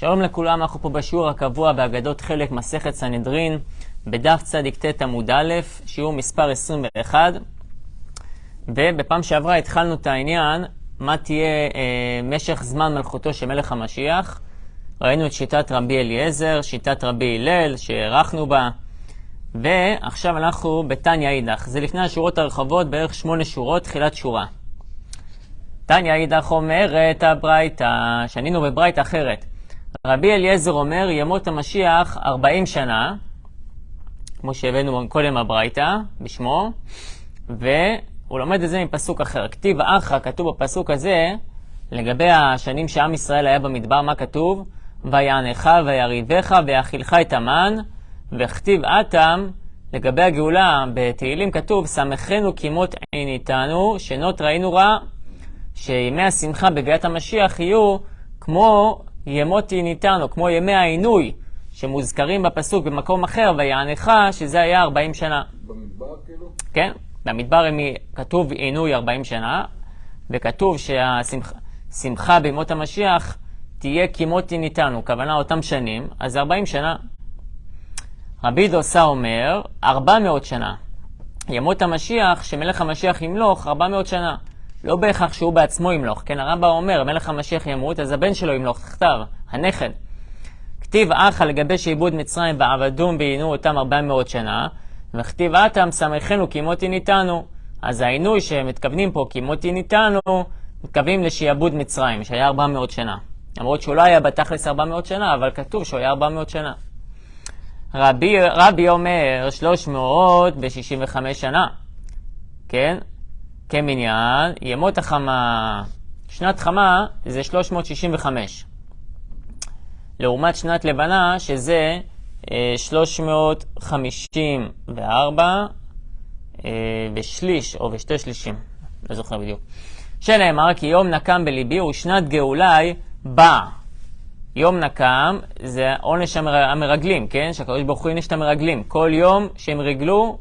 שלום לכולם, אנחנו פה בשיעור הקבוע באגדות חלק מסכת סנהדרין, בדף צ"ט עמוד א', שיעור מספר 21. ובפעם שעברה התחלנו את העניין, מה תהיה משך זמן מלכותו של מלך המשיח. ראינו את שיטת רבי אליעזר, שיטת רבי הלל שהערכנו בה, ועכשיו אנחנו בתניא אידך. זה לפני השורות הרחבות, בערך 8 שורות, תחילת שורה. תניא אידך אומרת הברייתא, שנינו בברייתא אחרת. רבי אליעזר אומר, ימות המשיח 40 שנה, כמו שהבאנו קודם הברייתא, בשמו, והוא לומד את זה מפסוק אחר. כתיב אחרא, כתוב בפסוק הזה, לגבי השנים שעם ישראל היה במדבר, מה כתוב? ויענך ויריבך ויאכילך את המן, וכתיב אתם, לגבי הגאולה בתהילים כתוב, שמחנו כימות עיניתנו, שנות ראינו רע, שימי השמחה בביאת המשיח יהיו כמו ימות עיניתנו, כמו ימי העינוי, שמוזכרים בפסוק במקום אחר, ויענך, שזה היה 40 שנה. במדבר כאילו? כן, במדבר כתוב עינוי 40 שנה, וכתוב שהשמחה בימות המשיח תהיה כימות עיניתנו, כוונה אותם שנים, אז 40 שנה. רבי דוסה אומר, 400 שנה. ימות המשיח, שמלך המשיח ימלוך 400 שנה. לא בהכרח שהוא בעצמו ימלוך, כן, הרמב"ם אומר, מלך המשיח ימות, אז הבן שלו ימלוך, תכתב, הנכד. כתיב אחא לגבי שעבוד מצרים ועבדום בעינו אותם 400 שנה, וכתיב אתם שמחנו כימות עיניתנו. אז העינוי שמתכוונים פה כימות עיניתנו, מתכוונים לשעבוד מצרים, שהיה 400 שנה. למרות שהוא לא היה בתכלס 400 שנה, אבל כתוב שהוא היה 400 שנה. רבי אומר 365 שנה, כן? כמניין, ימות החמה, שנת חמה זה 365. לעומת שנת לבנה שזה 354 ושליש, או ושתי שלישים, לא זוכר בדיוק. שנאמר כי יום נקם בליבי הוא שנת גאולי בא. יום נקם זה עונש המרגלים, כן? שהקדוש ברוך הוא עונש את המרגלים. כל יום שהם רגלו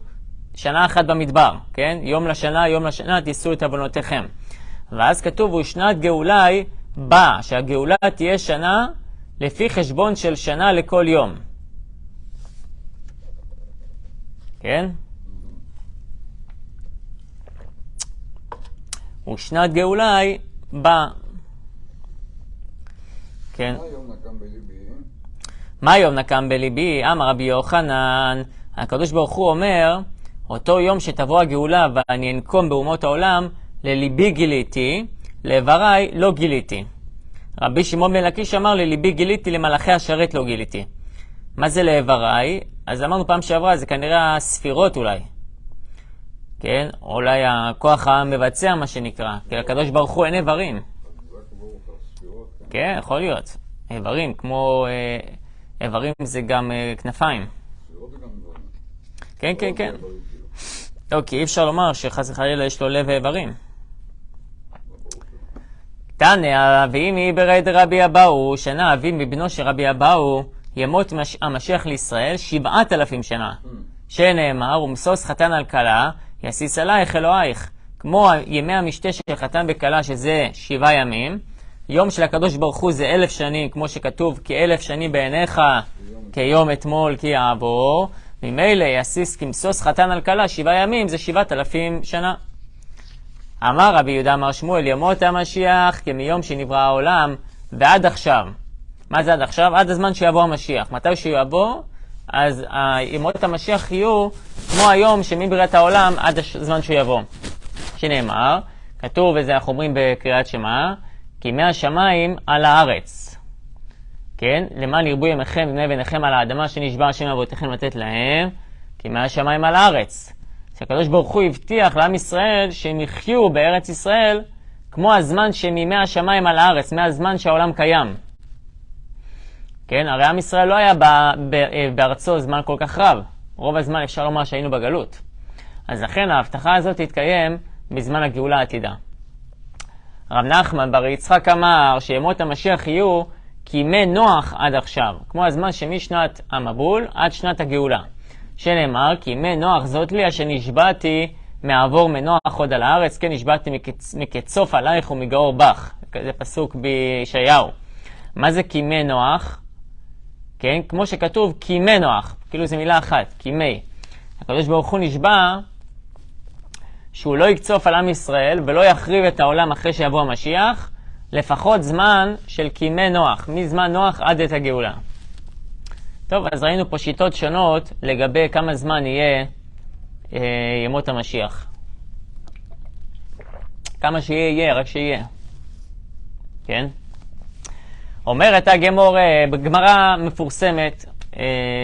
שנה אחת במדבר, כן? יום לשנה תישאו את עוונותיכם. ואז כתוב הוא שנת גאולי בא, שהגאולה תהיה שנה לפי חשבון של שנה לכל יום. כן? הוא שנת גאולי בא. כן. מה יום נקם בליבי? מה יום נקם בליבי? אמר רבי יוחנן, הקדוש ברוך הוא אומר, אותו יום שתבוא הגאולה ואני אנקום באומות העולם, לליבי גיליתי, לעברי לא גיליתי. רבי שמעון בן לקיש אמר, לליבי גיליתי, למלאכי השרת לא גיליתי. מה זה לעברי? אז אמרנו פעם שעברה, זה כנראה הספירות אולי. כן? אולי הכוח המבצע מה שנקרא, כי הקדוש ברוך הוא אין איברים. כן, יכול להיות. איברים, כמו איברים זה גם כנפיים. כן, כן, כן. אוקיי, אי אפשר לומר שחס וחלילה יש לו לב ואיברים. תניא, ואם היא ברד רבי אבאו, שנה אביו מבנו של רבי אבאו, ימות המשיח לישראל 7,000 שנה. שנאמר, ומשוש חתן על כלה, יסיס עלייך אלוהיך. כמו ימי המשתה של חתן בכלה, שזה 7 ימים, יום של הקדוש ברוך הוא זה 1,000 שנים, כמו שכתוב, כ1,000 שנים בעיניך, כיום אתמול כי יעבור. ממילא יסיס כמשוש חתן על כלה 7 ימים, זה 7,000 שנה. אמר רבי יהודה אמר שמואל, ימות המשיח כמיום שנברא העולם ועד עכשיו. מה זה עד עכשיו? עד הזמן שיבוא המשיח. מתי שהוא יבוא, אז ימות המשיח יהיו כמו היום שמבריאת העולם עד הזמן שהוא יבוא. שנאמר, כתוב וזה אנחנו אומרים בקריאת שמע, כי מהשמיים על הארץ. כן? למען ירבו ימיכם ובני בניכם על האדמה שנשבע השם אבותיכם לתת להם, כי מהשמיים על הארץ. שהקדוש ברוך הוא הבטיח לעם ישראל שהם יחיו בארץ ישראל כמו הזמן שמימי השמיים על הארץ, מהזמן שהעולם קיים. כן? הרי עם ישראל לא היה בארצו זמן כל כך רב. רוב הזמן אפשר לומר שהיינו בגלות. אז לכן ההבטחה הזאת תתקיים בזמן הגאולה העתידה. רב נחמן בר יצחק אמר שימות המשיח יהיו כימי נוח עד עכשיו, כמו הזמן שמשנת המבול עד שנת הגאולה. שנאמר, כימי נוח זאת לי אשר נשבעתי מעבור מנוח עוד על הארץ, כן נשבעתי מקצוף עלייך ומגאור בך. זה פסוק בישעיהו. מה זה קימי נוח? כן, כמו שכתוב קימי נוח, כאילו זה מילה אחת, קימי. הקדוש ברוך הוא נשבע שהוא לא יקצוף על עם ישראל ולא יחריב את העולם אחרי שיבוא המשיח, לפחות זמן של קימי נוח, מזמן נוח עד את הגאולה. טוב, אז ראינו פה שיטות שונות לגבי כמה זמן יהיה ימות המשיח. כמה שיהיה, רק שיהיה. כן? אומרת הגמור, בגמרא מפורסמת,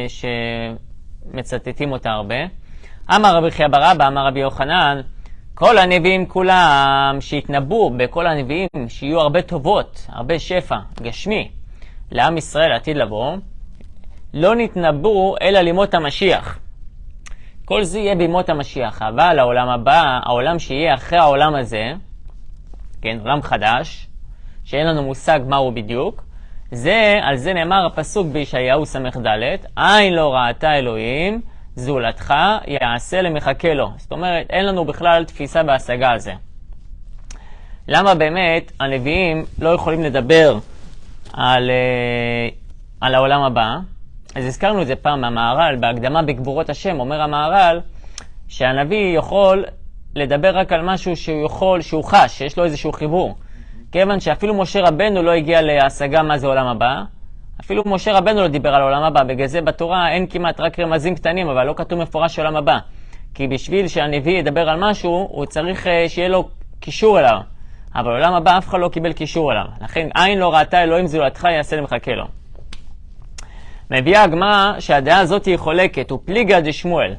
שמצטטים אותה הרבה. אמר רבי חייא בר אבא, אמר רבי יוחנן, כל הנביאים כולם שהתנבאו בכל הנביאים, שיהיו הרבה טובות, הרבה שפע, גשמי, לעם ישראל עתיד לבוא, לא נתנבאו אלא לימות המשיח. כל זה יהיה בימות המשיח, אבל העולם הבא, העולם שיהיה אחרי העולם הזה, כן, עולם חדש, שאין לנו מושג מהו בדיוק, על זה נאמר הפסוק בישעיהו ס"ד, עין לא ראתה אלוהים, זולתך יעשה למחכה לו. זאת אומרת, אין לנו בכלל תפיסה בהשגה על זה. למה באמת הנביאים לא יכולים לדבר על העולם הבא? אז הזכרנו את זה פעם מהמהר"ל, בהקדמה בגבורות השם, אומר המהר"ל, שהנביא יכול לדבר רק על משהו שהוא חש, שיש לו איזשהו חיבור. כיוון שאפילו משה רבנו לא הגיע להשגה מה זה עולם הבא, אפילו משה רבנו לא דיבר על עולם הבא, בגלל זה בתורה אין כמעט רק רמזים קטנים, אבל לא כתוב מפורש עולם הבא. כי בשביל שהנביא ידבר על משהו, הוא צריך שיהיה לו קישור אליו. אבל עולם הבא אף אחד לא קיבל קישור אליו. לכן עין לא ראתה אלוהים זולתך יעשה למחכה לו. מביאה הגמרא שהדעה הזאת היא חולקת, הוא פליגה דשמואל.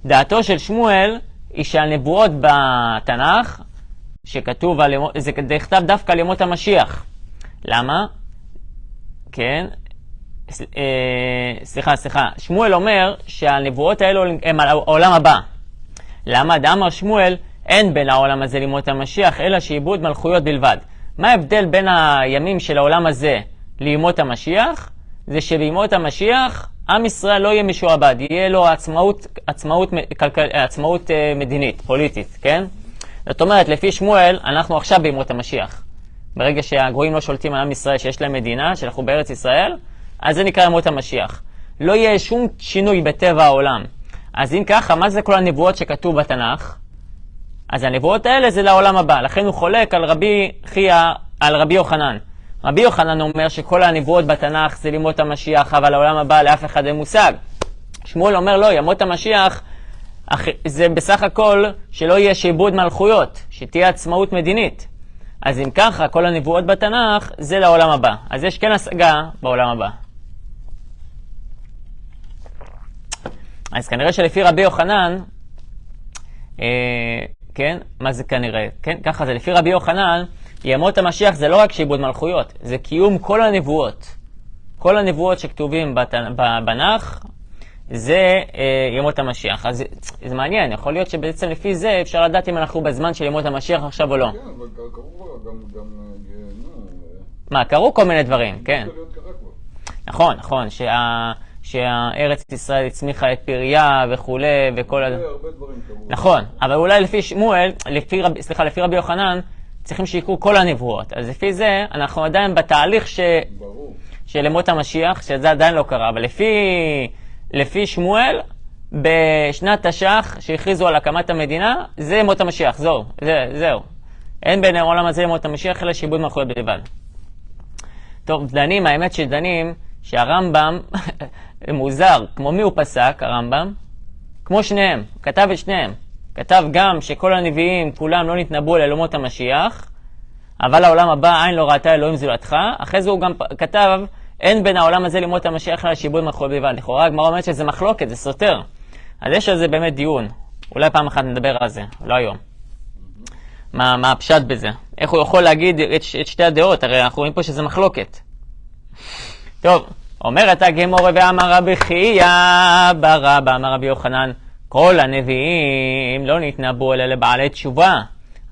דעתו של שמואל היא שהנבואות בתנ"ך, שכתוב, זה נכתב דווקא על ימות המשיח. למה? כן, סליחה, שמואל אומר שהנבואות האלו הם על העולם הבא. למה? דאמר שמואל, אין בין העולם הזה לימות המשיח, אלא שעיבוד מלכויות בלבד. מה ההבדל בין הימים של העולם הזה לימות המשיח? זה שבימות המשיח, עם ישראל לא יהיה משועבד, יהיה לו עצמאות מדינית, פוליטית, כן? זאת אומרת, לפי שמואל, אנחנו עכשיו בימות המשיח. ברגע שהגויים לא שולטים על עם ישראל, שיש להם מדינה, שאנחנו בארץ ישראל, אז זה נקרא ימות המשיח. לא יהיה שום שינוי בטבע העולם. אז אם ככה, מה זה כל הנבואות שכתוב בתנ"ך? אז הנבואות האלה זה לעולם הבא. לכן הוא חולק על רבי יוחנן. רבי יוחנן אומר שכל הנבואות בתנ"ך זה לימות המשיח, אבל לעולם הבא לאף אחד אין מושג. שמואל אומר לא, ימות המשיח זה בסך הכל שלא יהיה שעבוד מלכויות, שתהיה עצמאות מדינית. אז אם ככה, כל הנבואות בתנ"ך זה לעולם הבא. אז יש כן השגה בעולם הבא. אז כנראה שלפי רבי יוחנן, כן, מה זה כנראה? כן, ככה זה. לפי רבי יוחנן, ימות המשיח זה לא רק שעבוד מלכויות, זה קיום כל הנבואות. כל הנבואות שכתובים בתנ"ך, זה ימות המשיח. אז זה מעניין, יכול להיות שבעצם לפי זה אפשר לדעת אם אנחנו בזמן של ימות המשיח עכשיו או לא. כן, אבל קראו גם מה, קראו כל מיני דברים, כן. נכון, שהארץ ישראל הצמיחה את פריה וכו' וכל הרבה דברים קראו. נכון, אבל אולי לפי שמואל, לפי רבי יוחנן, צריכים שיקרו כל הנבואות. אז לפי זה אנחנו עדיין בתהליך של ימות המשיח, שזה עדיין לא קרה, אבל לפי שמואל, בשנת תש"ח שהכריזו על הקמת המדינה, זה ימות המשיח, זהו. אין בין העולם הזה ימות המשיח אלא שעבוד מלכויות בלבד. טוב, דנים, האמת שדנים שהרמב"ם מוזר, כמו מי הוא פסק, הרמב"ם? כמו שניהם, כתב את שניהם. כתב גם שכל הנביאים כולם לא נתנבאו אל ימות המשיח, אבל העולם הבא עין לא ראתה אלוהים זולתך. אחרי זה הוא גם כתב, אין בין העולם הזה לימות המשיח אלא שעבוד מלכויות בלבד. לכאורה הגמרא אומרת שזה מחלוקת, זה סותר. אז יש על זה באמת דיון. אולי פעם אחת נדבר על זה, לא היום. מה הפשט בזה? איך הוא יכול להגיד את שתי הדעות? הרי אנחנו רואים פה שזה מחלוקת. טוב, אומרת הגמור ואמר רבי חייא בר אבא, אמר רבי יוחנן, כל הנביאים לא נתנבאו אלא לבעלי תשובה,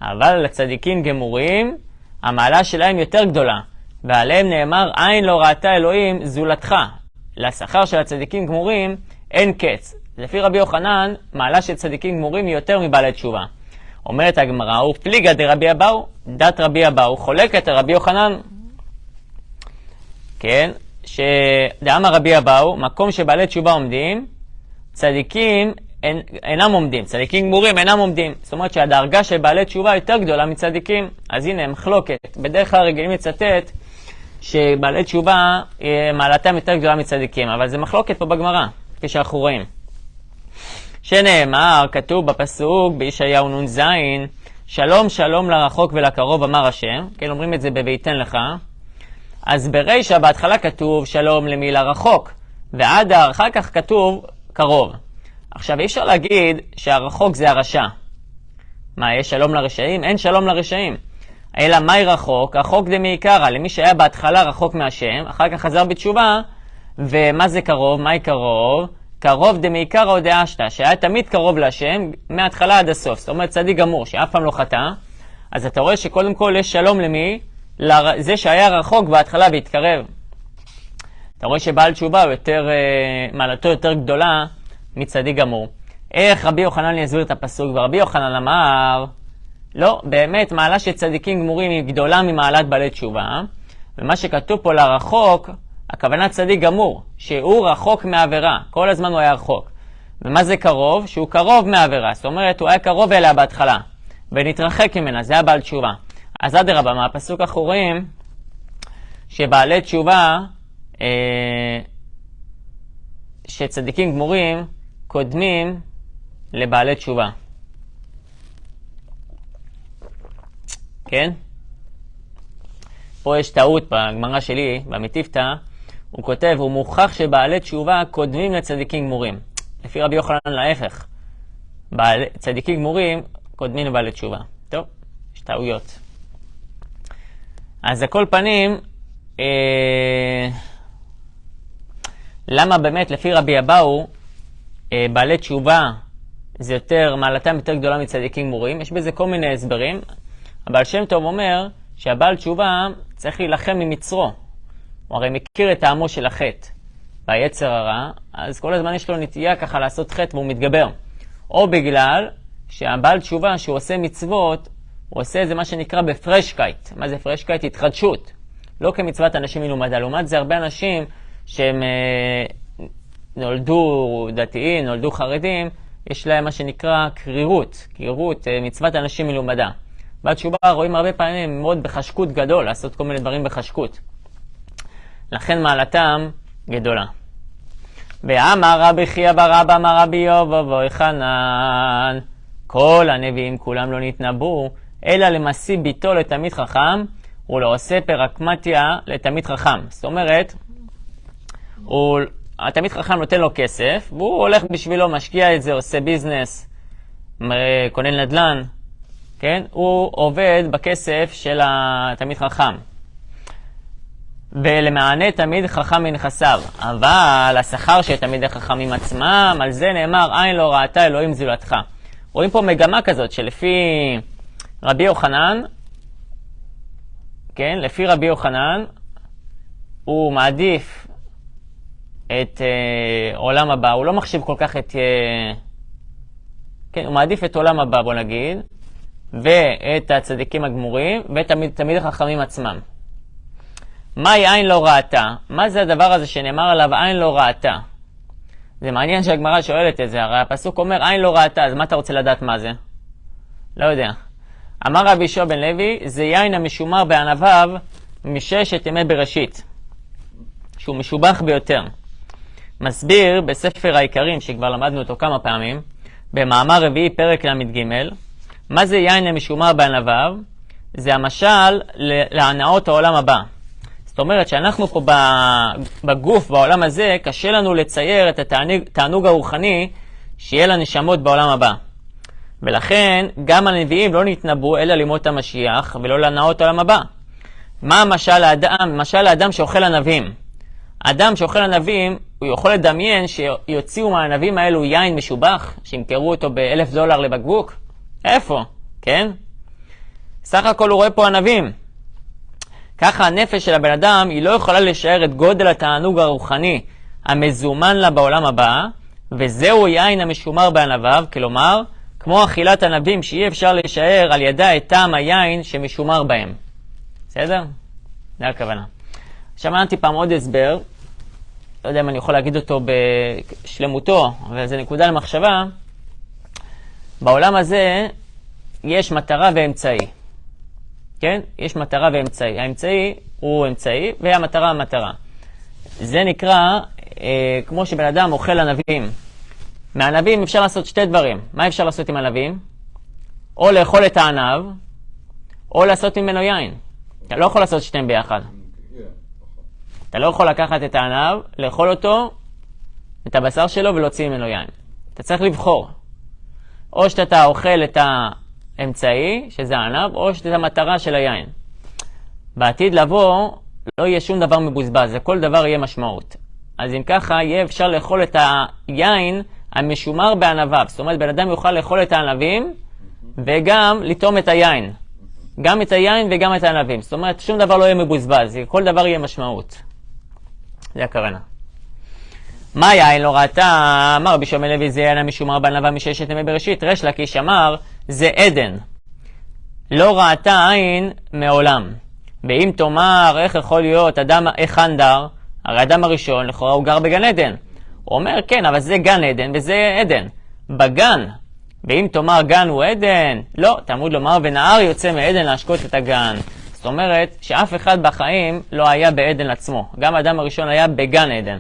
אבל לצדיקים גמורים המעלה שלהם יותר גדולה, ועליהם נאמר עין לא ראתה אלוהים זולתך. לשכר של הצדיקים גמורים אין קץ. לפי רבי יוחנן, מעלה של צדיקים גמורים היא יותר מבעלי תשובה. אומרת הגמרא, הוא פליגה דרבי אבאו, דת רבי אבאו חולקת על רבי יוחנן. כן, שדאמר רבי אבאו, מקום שבעלי תשובה עומדים, צדיקים אינם עומדים, צדיקים גמורים אינם עומדים. זאת אומרת שהדרגה של בעלי תשובה יותר גדולה מצדיקים. אז הנה, מחלוקת. בדרך כלל רגילים לצטט שבעלי תשובה מעלתם יותר גדולה מצדיקים, אבל זה מחלוקת פה בגמרא, כפי שאנחנו רואים. שנאמר, כתוב בפסוק בישעיהו נ"ז, שלום שלום לרחוק ולקרוב אמר השם, כן, אומרים את זה בביתן לך. אז ברישא בהתחלה כתוב שלום למי לרחוק, ועד אחר כך כתוב קרוב. עכשיו אי אפשר להגיד שהרחוק זה הרשע. מה, יש שלום לרשעים? אין שלום לרשעים. אלא מהי רחוק? רחוק דמעיקרא, למי שהיה בהתחלה רחוק מהשם, אחר כך חזר בתשובה. ומה זה קרוב? מהי קרוב? קרוב דמעיקרא או דאשתא, שהיה תמיד קרוב להשם מההתחלה עד הסוף. זאת אומרת צדיק גמור, שאף פעם לא חטא. אז אתה רואה שקודם כל יש שלום למי? לזה שהיה רחוק בהתחלה והתקרב. אתה רואה שבעל תשובה הוא יותר, מעלתו יותר גדולה מצדיק גמור. איך רבי יוחנן יסביר את הפסוק? ורבי יוחנן אמר, לא, באמת מעלה של צדיקים גמורים היא גדולה ממעלת בעלי תשובה, ומה שכתוב פה לרחוק, הכוונה צדיק גמור, שהוא רחוק מהעבירה, כל הזמן הוא היה רחוק. ומה זה קרוב? שהוא קרוב מהעבירה, זאת אומרת הוא היה קרוב אליה בהתחלה, ונתרחק ממנה, זה היה בעל תשובה. אז אדרבה, מהפסוק אנחנו רואים שבעלי תשובה, שצדיקים גמורים קודמים לבעלי תשובה. כן? פה יש טעות בגמרא שלי, במטיפתא, הוא כותב, הוא מוכח שבעלי תשובה קודמים לצדיקים גמורים. לפי רבי יוחנן להפך. צדיקים גמורים קודמים לבעלי תשובה. טוב, יש טעויות. אז על כל פנים, למה באמת לפי רבי אבאו, בעלי תשובה זה יותר, מעלתם יותר גדולה מצדיקים גמורים? יש בזה כל מיני הסברים. הבעל שם טוב אומר שהבעל תשובה צריך להילחם ממצרו. הוא הרי מכיר את טעמו של החטא והיצר הרע, אז כל הזמן יש לו נטייה ככה לעשות חטא והוא מתגבר. או בגלל שהבעל תשובה שהוא עושה מצוות, הוא עושה איזה מה שנקרא בפרשקייט. מה זה פרשקייט? התחדשות. לא כמצוות אנשים מלומדה. לעומת זה הרבה אנשים שהם נולדו דתיים, נולדו חרדים, יש להם מה שנקרא קרירות. קרירות, מצוות אנשים מלומדה. בעל תשובה רואים הרבה פעמים מאוד בחשקות גדול, לעשות כל מיני דברים בחשקות. לכן מעלתם גדולה. ואמר רבי חייא בר אבא אמר רבי יוחנן חנן, כל הנביאים כולם לא נתנבאו, אלא למשיא ביתו לתלמיד חכם, ולעושה פרקמטיה לתלמיד חכם. זאת אומרת, התלמיד חכם נותן לו כסף, והוא הולך בשבילו, משקיע את זה, עושה ביזנס, קונה נדל"ן, כן? הוא עובד בכסף של התלמיד חכם. ולמענה תלמיד חכם מנכסיו. אבל השכר של תלמידי חכמים עצמם, על זה נאמר, עין לא ראתה אלוהים זולתך. רואים פה מגמה כזאת שלפי רבי יוחנן, כן, לפי רבי יוחנן, הוא מעדיף את עולם הבא, הוא לא מחשיב כל כך את, כן, הוא מעדיף את עולם הבא, בוא נגיד, ואת הצדיקים הגמורים, ותלמידי חכמים עצמם. מהי עין לא ראתה? מה זה הדבר הזה שנאמר עליו עין לא ראתה? זה מעניין שהגמרא שואלת את זה, הרי הפסוק אומר עין לא ראתה, אז מה אתה רוצה לדעת מה זה? לא יודע. אמר רבי יהושע בן לוי, זה יין המשומר בענביו מששת ימי בראשית, שהוא משובח ביותר. מסביר בספר העיקרים, שכבר למדנו אותו כמה פעמים, במאמר רביעי פרק למ"ג, מה זה יין המשומר בענביו? זה המשל להנאות העולם הבא. זאת אומרת שאנחנו פה בגוף, בעולם הזה, קשה לנו לצייר את התענוג הרוחני שיהיה לנשמות בעולם הבא. ולכן גם הנביאים לא נתנבאו אלא לימות המשיח ולא להנאות העולם הבא. מה המשל לאדם? משל לאדם שאוכל ענבים. האדם שאוכל ענבים, הוא יכול לדמיין שיוציאו מהענבים האלו יין משובח, שימכרו אותו $1,000 לבקבוק? איפה? כן? סך הכל הוא רואה פה ענבים. ככה הנפש של הבן אדם היא לא יכולה לשער את גודל התענוג הרוחני המזומן לה בעולם הבא, וזהו יין המשומר בענביו, כלומר, כמו אכילת ענבים שאי אפשר לשער על ידה את טעם היין שמשומר בהם. בסדר? זה הכוונה. שמעתי פעם עוד הסבר, לא יודע אם אני יכול להגיד אותו בשלמותו, אבל זה נקודה למחשבה. בעולם הזה יש מטרה ואמצעי. כן? יש מטרה ואמצעי. האמצעי הוא אמצעי והמטרה המטרה. זה נקרא, כמו שבן אדם אוכל ענבים. מהענבים אפשר לעשות שתי דברים. מה אפשר לעשות עם ענבים? או לאכול את הענב, או לעשות ממנו יין. אתה לא יכול לעשות שתיהם ביחד. אתה לא יכול לקחת את הענב, לאכול אותו, את הבשר שלו ולהוציא ממנו יין. אתה צריך לבחור. או שאתה אוכל את האמצעי, שזה הענב, או שאתה המטרה של היין. בעתיד לבוא, לא יהיה שום דבר מבוזבז, כל דבר יהיה משמעות. אז אם ככה, יהיה אפשר לאכול את היין המשומר בענביו. זאת אומרת, בן אדם יוכל לאכול את הענבים, וגם לטעום את היין. גם את היין וגם את הענבים. זאת אומרת, שום דבר לא יהיה מבוזבז, כל דבר יהיה משמעות. זה הכוונה. מה יין לא ראתה? אמר רבי שמעון לוי, זה יין המשומר בענביו מששת ימי בראשית. ריש לקיש אמר, זה עדן. לא ראתה עין מעולם. ואם תאמר, איך יכול להיות אדם החנדר, הרי אדם הראשון, לכאורה הוא גר בגן עדן. הוא אומר, כן, אבל זה גן עדן וזה עדן. בגן, ואם תאמר גן הוא עדן, לא, תלמוד לומר, ונהר יוצא מעדן להשקות את הגן. זאת אומרת, שאף אחד בחיים לא היה בעדן עצמו. גם האדם הראשון היה בגן עדן.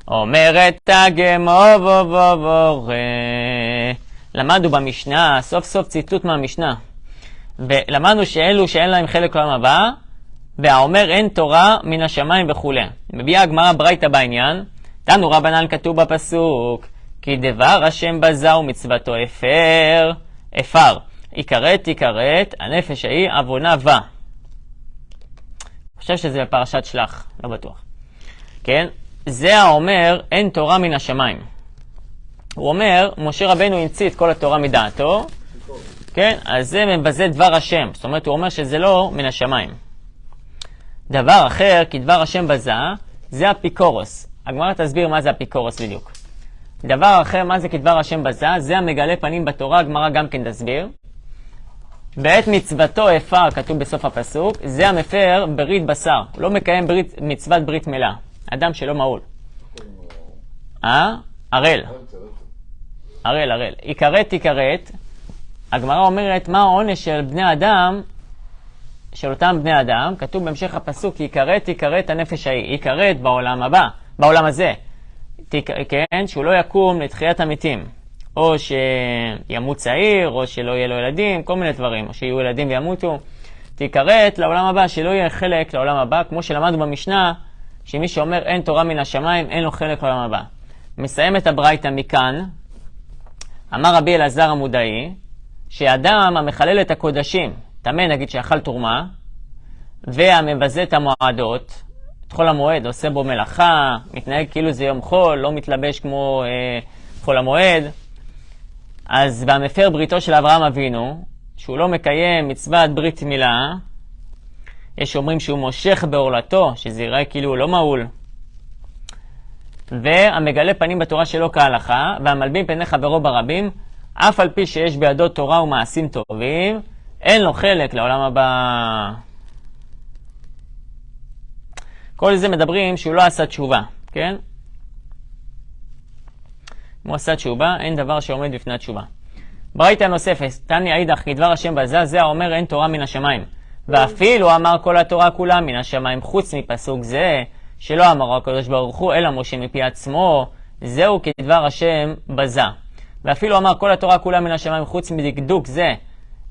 אומרת הגמרא בוא למדנו במשנה, סוף סוף ציטוט מהמשנה. ולמדנו שאלו שאין להם חלק לעולם הבא, והאומר אין תורה מן השמיים וכו'. מביאה הגמרא ברייתא בעניין, תנו רבנן כתוב בפסוק, כי דבר השם בזה ומצוותו הפר. יכרת, הנפש ההיא עוונה בה. אני חושב שזה בפרשת שלח, לא בטוח. כן? זה האומר אין תורה מן השמיים. הוא אומר, משה רבנו המציא את כל התורה מדעתו, כן? אז זה מבזה דבר השם. זאת אומרת, הוא אומר שזה לא מן השמיים. דבר אחר, כי דבר השם בזה, זה אפיקורוס. הגמרא תסביר מה זה אפיקורוס בדיוק. דבר אחר, מה זה כדבר השם בזה? זה המגלה פנים בתורה, הגמרא גם כן תסביר. בעת מצוותו הפר, כתוב בסוף הפסוק, זה המפר ברית בשר. הוא לא מקיים מצוות ברית מלאה. אדם שלא מעול. הראל. יכרת. הגמרא אומרת מה העונש של בני אדם, של אותם בני אדם, כתוב בהמשך הפסוק, יכרת הנפש ההיא. יכרת בעולם הבא, בעולם הזה. כן, שהוא לא יקום לתחיית המתים. או שימות צעיר, או שלא יהיה לו ילדים, כל מיני דברים. או שיהיו ילדים וימותו. יכרת לעולם הבא, שלא יהיה חלק לעולם הבא, כמו שלמדנו במשנה, שמי שאומר אין תורה מן השמיים, אין לו חלק לעולם הבא. מסיים את הברייתא מכאן, אמר רבי אלעזר המודעי, שאדם המחלל את הקודשים, טמא נגיד שאכל תרומה, והמבזה את המועדות, את חול המועד, עושה בו מלאכה, מתנהג כאילו זה יום חול, לא מתלבש כמו חול המועד, אז והמפר בריתו של אברהם אבינו, שהוא לא מקיים מצוות ברית מילה, יש אומרים שהוא מושך בעורלתו, שזה יראה כאילו הוא לא מעול, והמגלה פנים בתורה שלו כהלכה, והמלבין פני חברו ברבים, אף על פי שיש בידו תורה ומעשים טובים, אין לו חלק לעולם הבא. כל זה מדברים שהוא לא עשה תשובה, כן? אם הוא עשה תשובה, אין דבר שעומד בפני התשובה. ברייתא נוספת, תני אידך, כדבר השם בזה, זה האומר אין תורה מן השמיים. ואפילו אמר כל התורה כולה מן השמיים, חוץ מפסוק זה, שלא אמר הקדוש ברוך הוא, אלא משה מפי עצמו, זהו כדבר השם בזה. ואפילו אמר כל התורה כולה מן השמיים, חוץ מדקדוק זה,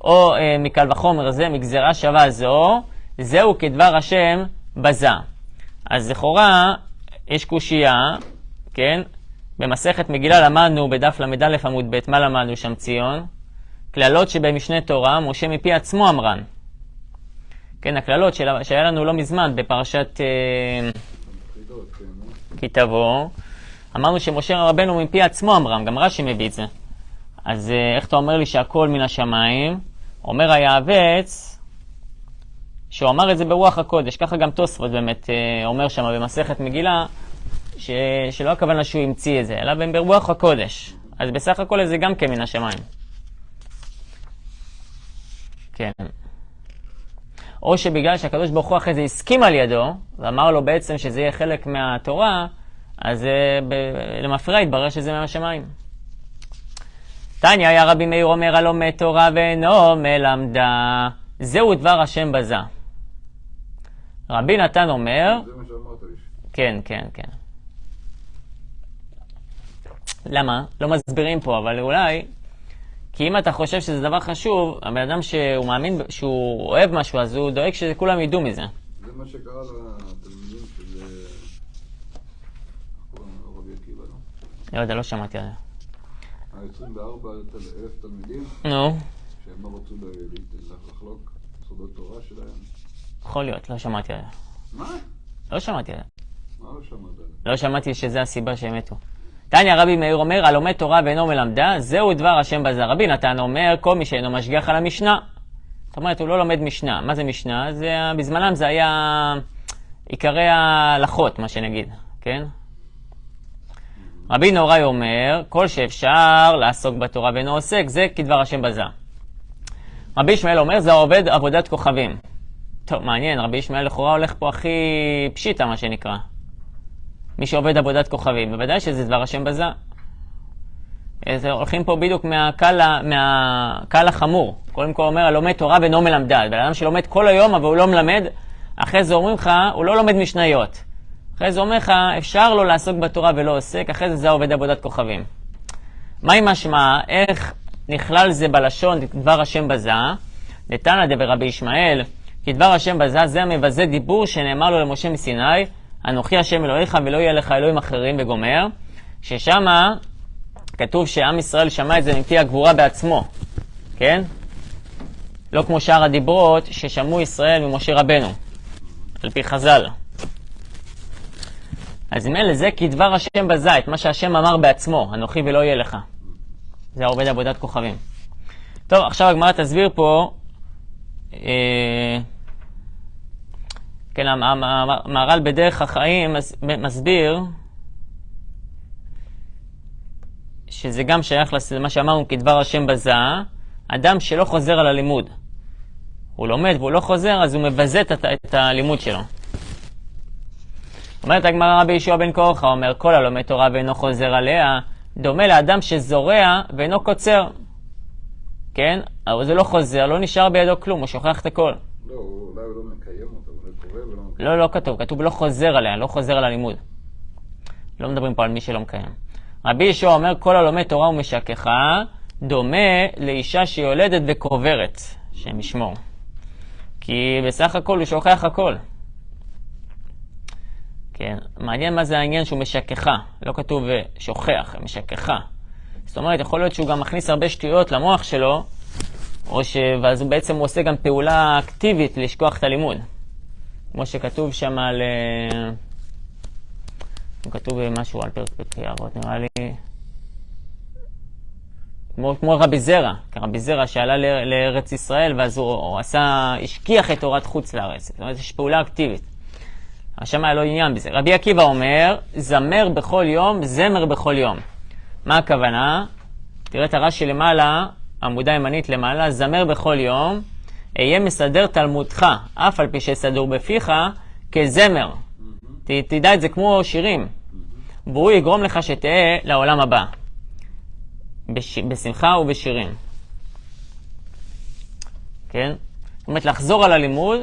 או מקל וחומר זה, מגזרה שווה זו, זהו כדבר השם בזה. אז לכאורה, יש קושייה, כן? במסכת מגילה למדנו בדף למד א' עמוד ב', מה למדנו שם ציון? כללות שבמשנה תורה, משה מפי עצמו אמרן. כן, הכללות שהיה לנו לא מזמן בפרשת כי תבוא, אמרנו שמשה רבנו מפי עצמו אמרם, גם רש"י מביא את זה. אז איך אתה אומר לי שהכל מן השמיים? אומר היעבץ שהוא אמר את זה ברוח הקודש, ככה גם תוספות באמת אומר שם במסכת מגילה, שלא הכוונה שהוא המציא את זה, אלא ברוח הקודש. אז בסך הכל זה גם כן מן השמיים. כן. או שבגלל שהקדוש ברוך הוא אחרי זה הסכים על ידו, ואמר לו בעצם שזה יהיה חלק מהתורה, אז למפרע התברר שזה מהשמיים. תניא, היה רבי מאיר אומר, הלומד תורה ואינו מלמדה, זהו דבר השם בזה. רבי נתן אומר, זה מה שאמרת לי. כן, כן, כן. למה? לא מסבירים פה, אבל אולי, כי אם אתה חושב שזה דבר חשוב, הבן אדם שהוא מאמין, שהוא אוהב משהו, אז הוא דואג שכולם ידעו מזה. זה מה שקרה לתלמידים של רבי עקיבא, לא? לא יודע, לא שמעתי על זה. ה-24,000 תלמידים, נו, שהם לא רצו לחלוק סודות תורה שלהם. יכול להיות, לא שמעתי על זה. מה? לא שמעתי על זה. מה לא שמעת עליהם? לא שמעתי שזה הסיבה שהם מתו. תניא, רבי מאיר אומר, הלומד תורה ואינו מלמדה, זהו דבר השם בזה. רבי נתן אומר, כל מי שאינו משגיח על המשנה. זאת אומרת, הוא לא לומד משנה. מה זה משנה? בזמנם זה היה עיקרי ההלכות, מה שנגיד, כן? רבי נוראי אומר, כל שאפשר לעסוק בתורה ואינו עוסק, זה כדבר השם בזה. רבי ישמעאל אומר, זה עובד עבודת כוכבים. טוב, מעניין, רבי ישמעאל לכאורה הולך פה הכי פשיטה, מה שנקרא. מי שעובד עבודת כוכבים, בוודאי שזה דבר השם בזה. הולכים פה בדיוק מהקל החמור. קודם כל אומר, הלומד תורה ואינו מלמדה. בן אדם שלומד כל היום, אבל הוא לא מלמד, אחרי זה אומרים לך, הוא לא לומד משניות. אחרי זה אומר לך, אפשר לו לעסוק בתורה ולא עוסק, אחרי זה עובד עבודת כוכבים. מה עם משמע? איך נכלל זה בלשון דבר השם בזה? נתנא דבר רבי ישמעאל, כי דבר השם בזה זה המבזה דיבור שנאמר לו למשה מסיני, אנוכי השם אלוהיך ולא יהיה לך אלוהים אחרים וגומר, ששמה כתוב שעם ישראל שמע את זה מפי הגבורה בעצמו, כן? לא כמו שאר הדיברות ששמעו ישראל ממשה רבנו, על פי חז"ל. אז אם אלה זה כדבר השם בזה, את מה שהשם אמר בעצמו, אנוכי ולא יהיה לך. זה עובד עבודת כוכבים. טוב, עכשיו הגמרא תסביר פה, כן, המהר"ל בדרך החיים מסביר שזה גם שייך למה שאמרנו כדבר השם בזה, אדם שלא חוזר על הלימוד. הוא לומד והוא לא חוזר, אז הוא מבזה את הלימוד שלו. אומרת הגמרא רבי יהושע בן קורחה, אומר, כל הלומד תורה ואינו חוזר עליה, דומה לאדם שזורע ואינו קוצר. כן? אבל זה לא חוזר, לא נשאר בידו כלום, הוא שוכח את הכל. לא, אולי הוא לא מקיים אותה, אולי קורא ולא מקיים. לא, לא כתוב, כתוב לא חוזר עליה, לא חוזר על הלימוד. לא מדברים פה על מי שלא מקיים. רבי יהושע אומר, כל הלומד תורה ומשכחה, דומה לאישה שיולדת וקוברת, שם ישמור. כי בסך הכל הוא שוכח הכל. כן, מעניין מה זה העניין שהוא משכחה, לא כתוב שוכח, משכחה. זאת אומרת, יכול להיות שהוא גם מכניס הרבה שטויות למוח שלו, ואז הוא בעצם עושה גם פעולה אקטיבית לשכוח את הלימוד. כמו שכתוב שם על... כתוב משהו על פרק יערות, נראה לי... כמו רבי זרע, רבי זרע שעלה לארץ ישראל, ואז הוא השכיח את תורת חוץ לארץ. זאת אומרת, יש פעולה אקטיבית. השם היה לו עניין בזה. רבי עקיבא אומר, זמר בכל יום, זמר בכל יום. מה הכוונה? תראה את הרש"י למעלה, עמודה ימנית למעלה, זמר בכל יום, אהיה מסדר תלמודך, אף על פי שסדור בפיך, כזמר. תדע את זה כמו שירים. והוא יגרום לך שתהיה לעולם הבא. בשמחה ובשירים. כן? זאת אומרת, לחזור על הלימוד,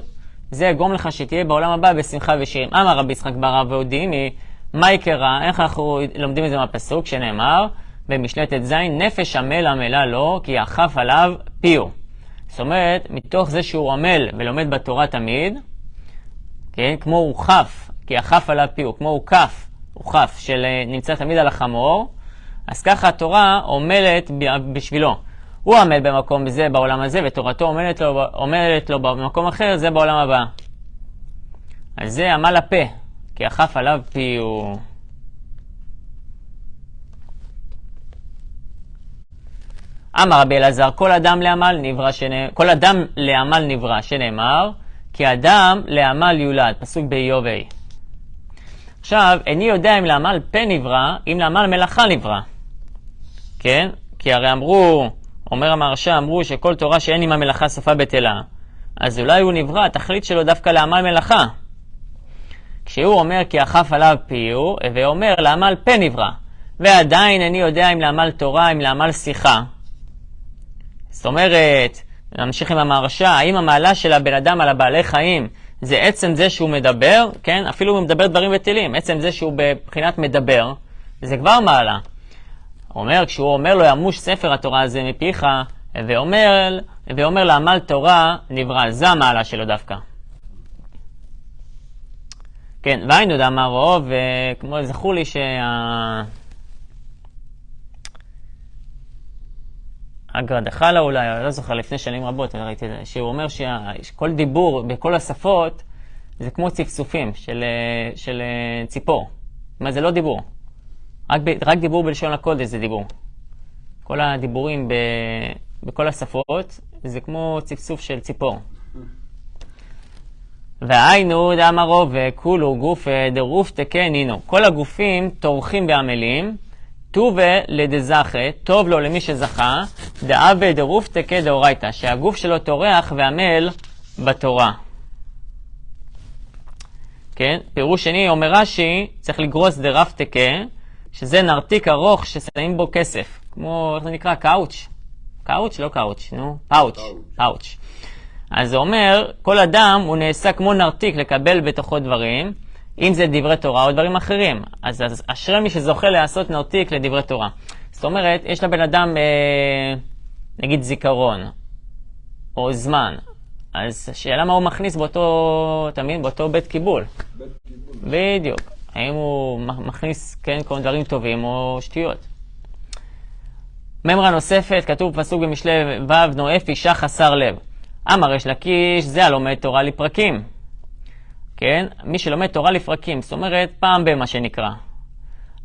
זה יגרום לך שתהיה בעולם הבא בשמחה ושירים. אמר רבי יצחק בר אבא והודיעיני, מה יקרה? איך אנחנו לומדים את זה מהפסוק שנאמר, במשלי ט"ז, נפש עמל עמלה לו, כי יחף עליו פיו. זאת אומרת, מתוך זה שהוא עמל ולומד בתורה תמיד, כן? כמו הוא חף, כי יחף עליו פיו, כמו הוא כף, הוא חף, שנמצא תמיד על החמור, אז ככה התורה עומלת בשבילו. הוא עמל במקום זה בעולם הזה, ותורתו עומלת לו במקום אחר, זה בעולם הבא. אז זה עמל הפה, כי יחף עליו פיו. אמר רבי אלעזר, כל אדם לעמל נברא שנאמר, כי אדם לעמל יולד, פסוק באיוב ה'. עכשיו, איני יודע אם לעמל פה נברא, אם לעמל מלאכה נברא. כן? כי הרי אמרו, אומר המהרש"א, אמרו שכל תורה שאין עמה מלאכה סופה בטלה. אז אולי הוא נברא, התכלית שלו דווקא לעמל מלאכה. כשהוא אומר כי אכף עליו פיהו, ואומר לעמל פה נברא. ועדיין אני יודע אם לעמל תורה, אם לעמל שיחה. זאת אומרת, נמשיך עם המהרש"א, האם המעלה של הבן אדם על הבעלי חיים זה עצם זה שהוא מדבר, כן? אפילו הוא מדבר דברים בטלים, עצם זה שהוא בבחינת מדבר, זה כבר מעלה. כשהוא אומר לו ימוש ספר התורה הזה מפיך, ואומר לעמל תורה נברא, זה המעלה שלו דווקא. כן, והיינו דאמרו, וכמו זכור לי אגרא דחלה אולי, אני לא זוכר, לפני שנים רבות, ראיתי, שהוא אומר שכל דיבור בכל השפות זה כמו צפצופים של ציפור. מה זה לא דיבור? רק דיבור בלשון הקודש זה דיבור. כל הדיבורים בכל השפות זה כמו צפצוף של ציפור. והיינו דאמרו וכולו גוף דרוף תקנינו. כל הגופים תורכים ועמלים, טובה לדזכה, טוב לו למי שזכה, דאבה דרוף תקה דאורייתא, שהגוף שלו תורח ועמל בתורה. כן? פירוש שני, אומר רש"י, צריך לגרוס דרף תקה, שזה נרתיק ארוך ששמים בו כסף. כמו, איך זה נקרא? קאוץ'? קאוץ'? לא קאוץ', נו? פאוץ'. פאוץ'. אז זה אומר, כל אדם הוא נעשה כמו נרתיק לקבל בתוכו דברים, אם זה דברי תורה או דברים אחרים. אז אשרי מי שזוכה לעשות נרתיק לדברי תורה. זאת אומרת, יש לבן אדם, נגיד זיכרון, או זמן. אז השאלה מה הוא מכניס באותו, תמיד, באותו בית קיבול. בית קיבול. בדיוק. האם הוא מכניס, כן, כל דברים טובים או שטויות. ממרה נוספת, כתוב פסוק במשלי ו' נואף אישה חסר לב. אמר ריש לקיש, זה הלומד תורה לפרקים. כן? מי שלומד תורה לפרקים, זאת אומרת פעם במה שנקרא.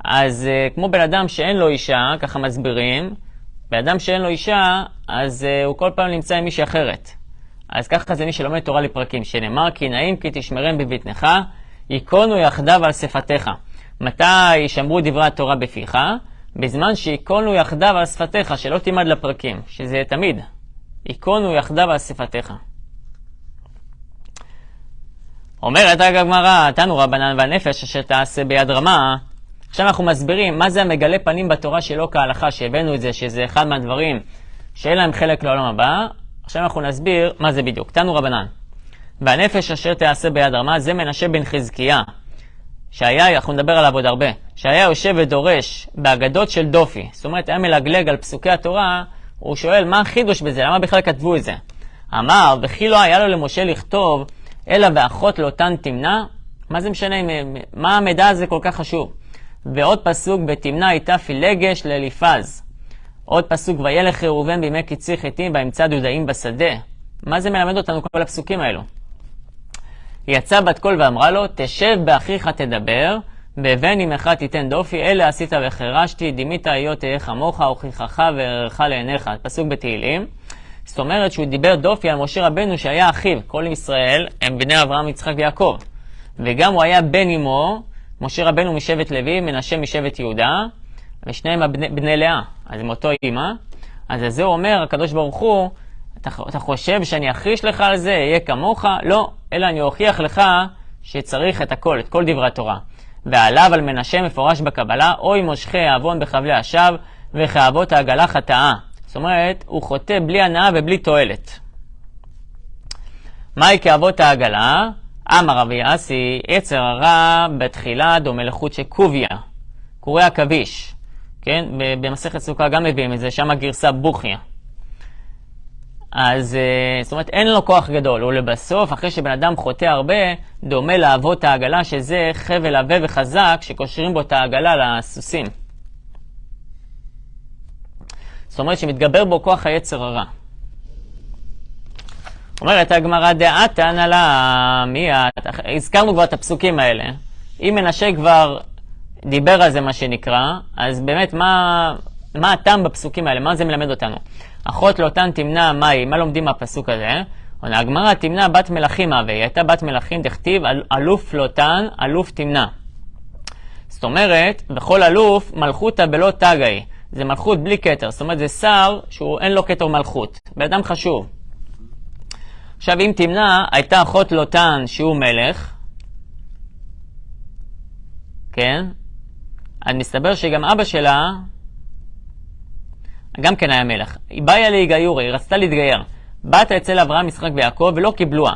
אז כמו בן אדם שאין לו אישה, ככה מסבירים, בן אדם שאין לו אישה, אז הוא כל פעם נמצא עם מישהי אחרת. אז ככה זה מי שלומד תורה לפרקים, שנאמר כי נעים כי תשמרם בבטנך, ייכונו יחדיו על שפתיך. מתי ישמרו דברי התורה בפיך? בזמן שייכונו יחדיו על שפתיך, שלא תימד לפרקים, שזה תמיד. ייכונו יחדיו על שפתיך. אומרת הגמרא, תנו רבנן והנפש אשר תעשה ביד רמה. עכשיו אנחנו מסבירים מה זה המגלה פנים בתורה שלא כהלכה, שהבאנו את זה, שזה אחד מהדברים שאין להם חלק לעולם הבא. עכשיו אנחנו נסביר מה זה בדיוק. תנו רבנן. והנפש אשר תעשה ביד רמה, זה מנשה בן חזקיה, שהיה, אנחנו נדבר עליו עוד הרבה, שהיה יושב ודורש באגדות של דופי. זאת אומרת, היה מלגלג על פסוקי התורה, הוא שואל מה החידוש בזה, למה בכלל כתבו את זה? אמר, וכי לא היה לו למשה לכתוב, אלא ואחות לאותן תמנע? מה זה משנה, מה המידע הזה כל כך חשוב? ועוד פסוק, בתמנע הייתה פילגש לאליפז. עוד פסוק, וילך ראובן בימי קציר חיטים, וימצא דודאים בשדה. מה זה מלמד אותנו כל הפסוקים האלו? יצא בת קול ואמרה לו, תשב באחיך תדבר, בבן אמך תיתן דופי, אלה עשית וחרשתי, דימית היות תהיה כמוך, הוכיחך וערך לעיניך. פסוק בתהילים. זאת אומרת שהוא דיבר דופי על משה רבנו שהיה אחיו. כל ישראל הם בני אברהם, יצחק ויעקב. וגם הוא היה בן אמו, משה רבנו משבט לוי, מנשה משבט יהודה, ושניהם בני לאה. אז עם אותו אמא. אז זה הוא אומר, הקדוש ברוך הוא, אתה חושב שאני אחיש לך על זה, יהיה כמוך? לא, אלא אני אוכיח לך שצריך את הכל, את כל דברי התורה. ועליו על מנשה מפורש בקבלה, אוי מושכי העוון בחבלי השווא, וכאבות העגלה חטאה. זאת אומרת, הוא חוטא בלי הנאה ובלי תועלת. מהי כאבות העגלה? אמר רבי אסי, יצר הרע בתחילה דומה לחוט שקוביה, קורי עכביש. כן? במסכת סוכה גם מביאים את זה, שם הגרסה בוכיה. אז זאת אומרת, אין לו כוח גדול. ולבסוף, אחרי שבן אדם חוטא הרבה, דומה לאבות העגלה, שזה חבל עבה וחזק, שקושרים בו את העגלה לסוסים. זאת אומרת, שמתגבר בו כוח היצר הרע. אומרת הגמרא דעתן עלה מיד, הזכרנו כבר את הפסוקים האלה. אם מנשה כבר דיבר על זה מה שנקרא, אז באמת מה הטעם בפסוקים האלה? מה זה מלמד אותנו? אחות לאותן תמנע מהי, מה לומדים מהפסוק הזה? הגמרא תמנע בת מלכים הווה, היא הייתה בת מלכים דכתיב אלוף לאותן, אלוף תמנע. זאת אומרת, בכל אלוף מלכותא בלא תגאי, זה מלכות בלי כתר, זאת אומרת זה שר שהוא אין לו כתר מלכות, באדם חשוב. עכשיו, אם תמנע, הייתה אחות לוטן שהוא מלך, כן? אז מסתבר שגם אבא שלה, גם כן היה מלך. היא באה להיגיור, היא רצתה להתגייר. באת אצל אברהם, יצחק ויעקב, ולא קיבלוה.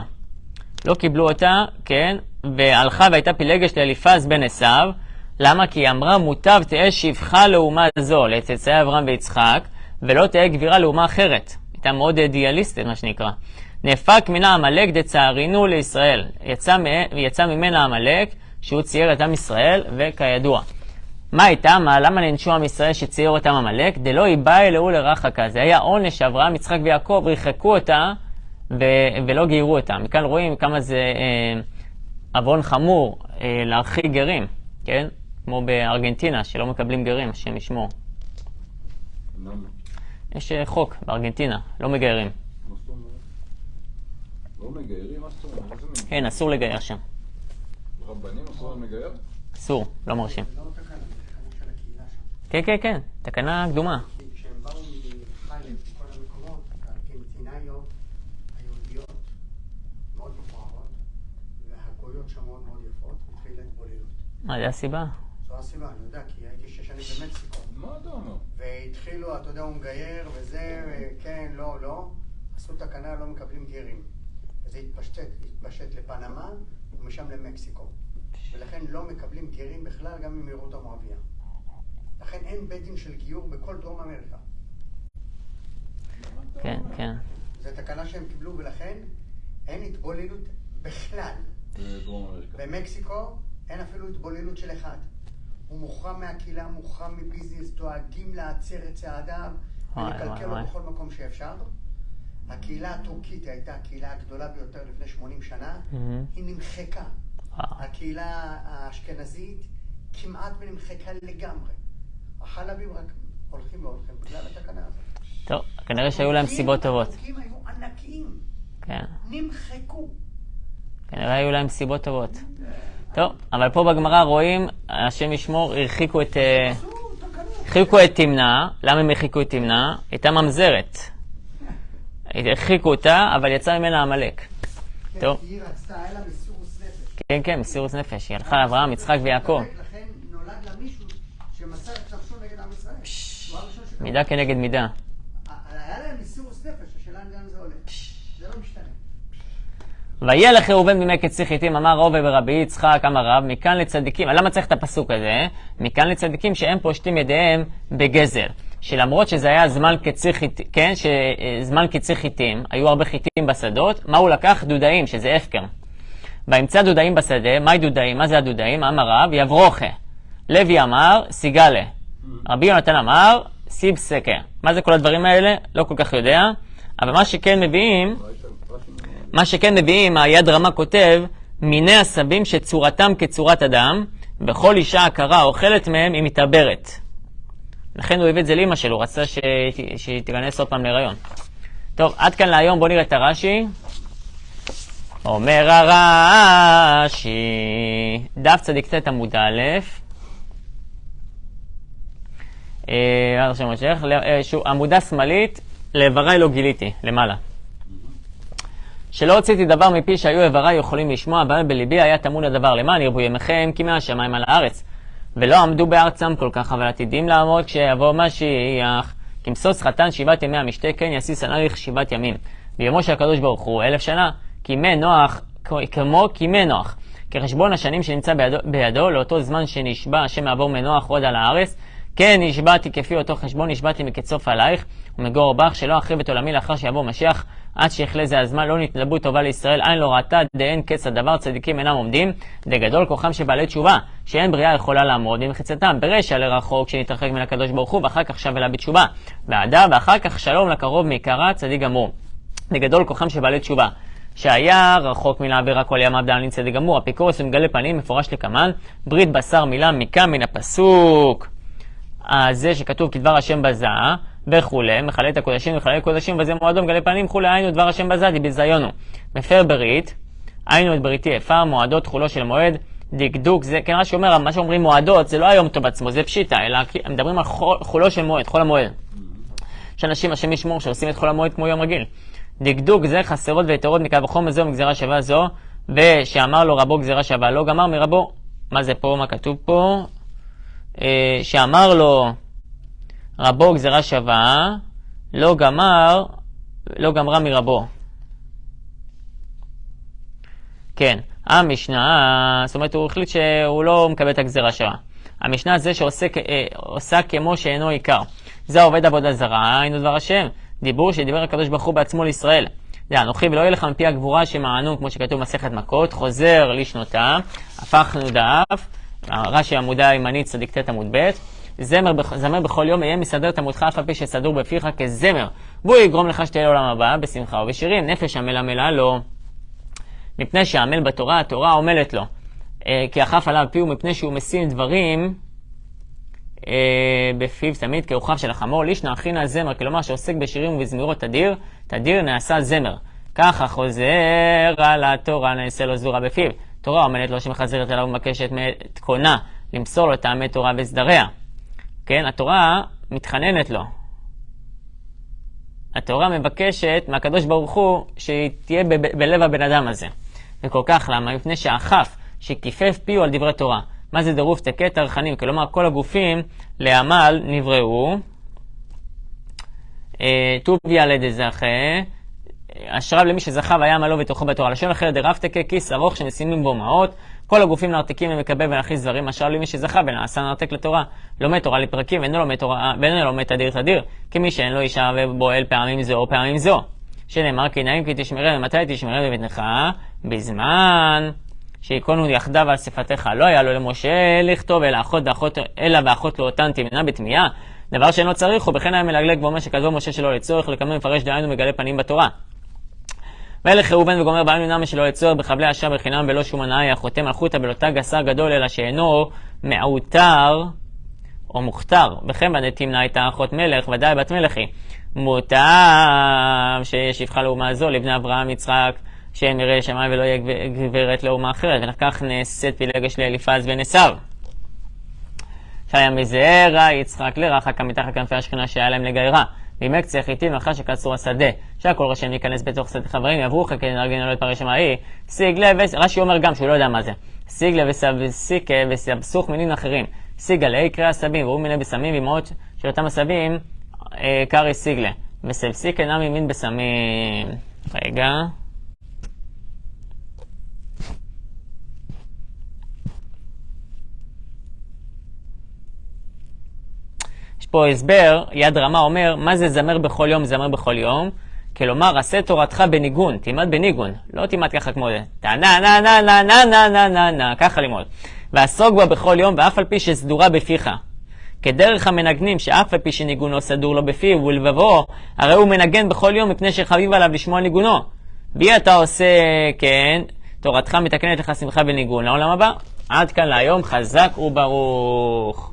לא קיבלו אותה, כן? והלכה והייתה פילגש לאליפז בן עשיו. למה? כי היא אמרה, מוטב תהיה שפחה לאומה זו, לצאצאי אברהם ויצחק, ולא תהיה גבירה לאומה אחרת. הייתה מאוד אידיאליסטית, מה שנקרא. נאפק מן עמלק דצערינו לישראל. יצא ממנה עמלק, שהוא צייר את עם ישראל, וכידוע. מה הייתה? למה נענשו עם ישראל שצייר אותם עמלק? דלא היא אלוהו לרחקה. זה היה עונש שאברהם, יצחק ויעקב ריחקו אותה ולא גיירו אותה. מכאן רואים כמה זה עוון חמור להרחיק גרים, כן? כמו בארגנטינה, שלא מקבלים גרים, השם ישמור. יש חוק בארגנטינה, לא מגיירים. מה זאת אומרת? לא מגיירים? מה זאת אומרת? כן, אסור לגייר שם. רבנים אסור לגייר? אסור, לא מרשים. זה לא תקנה, זה תקנה של הקהילה שם. כן, כן, כן, תקנה קדומה. כי כשהם באו מחיילב וכל המקומות, הארגנטינאיות, היהודיות, מאוד מכוערות, והגויות שם מאוד מאוד יפות, התחילה התבוללות. מה, זה הסיבה? זו הסיבה, אני יודע, כי הייתי 6 שנים במקסיקו. מה אתה אומר? והתחילו, אתה יודע, הוא מגייר, וזה, כן, לא, לא. עשו תקנה, לא מקבלים גרים. וזה התפשט לפנמה, ומשם למקסיקו. ולכן לא מקבלים גרים בכלל, גם ממהירות המואביה. לכן אין בית דין של גיור בכל דרום אמריקה. כן, כן. זו תקנה שהם קיבלו, ולכן אין התבוללות בכלל. בדרום אמריקה. במקסיקו אין אפילו התבוללות של אחד. הוא מוחרם מהקהילה, מוחרם מביזנס, דואגים לעצר את צעדיו ולקלקל לו בכל מקום שאפשר. הקהילה הטורקית הייתה הקהילה הגדולה ביותר לפני 80 שנה, היא נמחקה. הקהילה האשכנזית כמעט ונמחקה לגמרי. החלבים רק הולכים והולכים בגלל התקנה הזאת. טוב, כנראה שהיו להם סיבות טובות. החוקים היו ענקיים, כן, נמחקו. כנראה היו להם סיבות טובות. טוב, אבל פה בגמרא רואים, השם ישמור, הרחיקו את תמנע. למה הם הרחיקו את תמנע? הייתה ממזרת. הרחיקו אותה, אבל יצא ממנה עמלק. טוב. היא רצתה, היה לה מסירות נפש. כן, כן, מסירות נפש. היא הלכה לאברהם, יצחק ויעקב. לכן נולד לה מישהו שמסר את נפשו נגד עם ישראל. הוא הראשון שקרא. מידה כנגד מידה. היה להם מסירות נפש, השאלה לאן זה הולך. זה לא משתנה. וילך ראובן בימי קציר חיטים, אמר רבי ברבי יצחק, אמר רב, מכאן לצדיקים. למה צריך את הפסוק הזה? מכאן לצדיקים שהם פושטים ידיהם בגזר. שלמרות שזה היה זמן קציר חיטים, כן, שזמן קציר חיטים, היו הרבה חיטים בשדות, מה הוא לקח? דודאים, שזה הפקר. וימצא דודאים בשדה, מהי דודאים? מה זה הדודאים? אמר רב, יברוכה. לוי אמר, סיגלה. רבי יונתן אמר, סיב סקר. מה זה כל הדברים האלה? לא כל כך יודע. אבל מה שכן מביאים, היד רמה כותב, מיני עשבים שצורתם כצורת אדם, בכל אישה הכרה אוכלת מהם היא מתעברת. לכן הוא הביא את זה לאמא שלו, רצה שהיא תיכנס עוד פעם להיריון. טוב, עד כאן להיום, בואו נראה את הרש"י. אומר הרש"י, דף צדיק ט' עמוד א', עמודה שמאלית, לאיבריי לא גיליתי, למעלה. שלא הוצאתי דבר מפי שהיו איבריי יכולים לשמוע, אבל בליבי היה טמון הדבר. למען ירבו ימיכם כי מהשמיים על הארץ. ולא עמדו בארצם כל כך, אבל עתידים לעמוד כשיבוא משיח. כמסוס חתן 7 ימי המשתה, כן יסיס הנריך 7 ימים. ביומו של הקדוש ברוך הוא 1000 שנה, כימי נוח, כמו כימי נוח. כחשבון השנים שנמצא בידו, לאותו זמן שנשבע השם מעבור מנוח עוד על הארץ, כן נשבעתי כפי אותו חשבון, נשבעתי מקצוף עלייך, ומגור בך שלא אחריב את עולמי לאחר שיבוא משיח, עד שיחלה זה הזמן, לא נתנבאו טובה לישראל, אין לא ראתה, דאין קץ הדבר, צדיקים אינם עומדים, דגדול כוחם שבעלי תשובה, שאין בריאה יכולה לעמוד במחיצתם, ברשע לרחוק, שנתרחק מן הקדוש ברוך הוא, ואחר כך שב אליו בתשובה, בעדה, ואחר כך שלום לקרוב מעיקרה, צדיק גמור. דגדול כוחם שבעלי תשובה, שהיה רחוק מן העבירה כל ימיו דאין צדיק גמור, אפיקורס ומגלה פנים מפורש לקמן, ברית בשר מילה מכאן מן הפסוק. זה שכתוב כדבר השם בזה וכולי, מחלל את הקודשים מחלל קודשים, וזה מועדו מגלה פנים כולי, היינו דבר השם בזה דיביזיונו. מפר ברית, היינו את בריתי אפר, מועדות חולו של מועד, דקדוק, זה כן מה שאומר, מה שאומרים מועדות, זה לא היום טוב עצמו, זה פשיטה, אלא מדברים על חולו של מועד, חול המועד. יש אנשים, השם ישמור, שעושים את חול המועד כמו יום רגיל. דקדוק זה חסרות ויתרות מקו וחומר זו מגזרה שווה זו, ושאמר לו רבו גזרה שווה לא גמר מרבו. מה זה פה? מה כתוב פה? שאמר לו רבו גזרה שווה לא גמרה מרבו. כן, המשנה, זאת אומרת הוא החליט שהוא לא מקבל את הגזרה שווה. המשנה זה שעושה כמו שאינו עיקר. זה העובד עבודה זרה, היינו דבר השם. דיבור שדיבר הקדוש ברוך הוא בעצמו לישראל. זה אנוכי ולא יהיה לך מפי הגבורה שמענו, כמו שכתוב מסכת מכות, חוזר לשנותה, הפכנו דף, רש"י עמודה ימנית צדיק ט' עמוד ב', זמר בכל יום יהיה מסדר את עמודך אף על פי שסדור בפיך כזמר, והוא יגרום לך שתהיה לעולם הבא בשמחה ובשירים. נפש עמל עמלה לו, מפני שעמל בתורה, התורה עומלת לו, כי החף עליו פיו מפני שהוא משים דברים בפיו תמיד כאוכיו של החמור. לישנא אחינא זמר, כלומר שעוסק בשירים ובזמירות תדיר, תדיר נעשה זמר. ככה חוזר על התורה נעשה לו זורה בפיו. תורה עומדת לו שמחזרת אליו ומבקשת מתכונה למסור לו טעמי תורה וסדריה. כן, התורה מתחננת לו. התורה מבקשת מהקדוש ברוך הוא שהיא תהיה בלב הבן אדם הזה. וכל כך למה? מפני שהחף שכיפף פיו על דברי תורה. מה זה דירוף תקה תרחנים? כלומר כל הגופים לעמל נבראו. טוביה לדזכה, אשריו למי שזכה והיה עמלו ותוכו בתורה. לשון אחרת דירף תקה כיס ארוך שמשימים בו מעות. כל הגופים נרתקים ומקבל ונכניס דברים. אשריו למי שזכה ונעשה נרתק לתורה. לומד תורה לפרקים ואינו לומד תדיר תדיר. כמי שאין לו אישה ובועל פעמים זו או פעמים זו. שנאמר כי נעים כי תשמרה ומתי תשמרה בבטנך בזמן שיקונו יחדיו על שפתיך. לא היה לו למשה לכתוב אלא ואחות לו אותן תמנה בתמיהה, דבר שאינו צריך, ובכן היה מלגלג ואומר שכתוב משה שלא לצורך, לקבל מפרש דהיינו מגלה פנים בתורה. וילך ראובן וגומר בעל מנמה שלא לצורך בחבלי אשר בחינם ולא שום הנאה, החותם מלכותא בלותה גסר גדול אלא שאינו מעוטר או מוכתר. וכן בנתימנה הייתה אחות מלך ודאי בת מלך היא. מוטב שישפחה לאומה זו לבני אברהם יצחק שהם יראה שמיים ולא יהיה גברת לאומה אחרת, ולכך נעשית פילגש לאליפז בן עשיו. שהיה מזרע יצחק לרחק מתחת כנפי השכינה שהיה להם לגיירה. בימי קצה חיטים לאחר שקצרו השדה, שהכל רשם להיכנס בתוך שדה חברים, יעברו כדי נרגן לא את פרשם ההיא, סיגלה רש"י אומר גם שהוא לא יודע מה זה. סיגלה וסבסיקה וסבסוך מינים אחרים. סיגלה יקרא הסבים, והוא מיני בסמים ואימהות של אותם הסבים, קרי סיגלה. וסבסיקה נמי מין בסמים. רגע. פה הסבר, יד רמה אומר, מה זה זמר בכל יום, זמר בכל יום? כלומר, עשה תורתך בניגון, תימד בניגון, לא תימד ככה כמו זה. נה נה נה נה נה נה נה נה נה, ככה לימוד. ועסוק בה בכל יום, ואף על פי שסדורה בפיך. כדרך המנגנים, שאף על פי שניגונו סדור לו בפיו ולבבו, הרי הוא מנגן בכל יום מפני שחביב עליו לשמוע ניגונו. בי אתה עושה, כן, תורתך מתקנת לך שמחה בניגון. לעולם הבא, עד כאן להיום, חזק וברוך.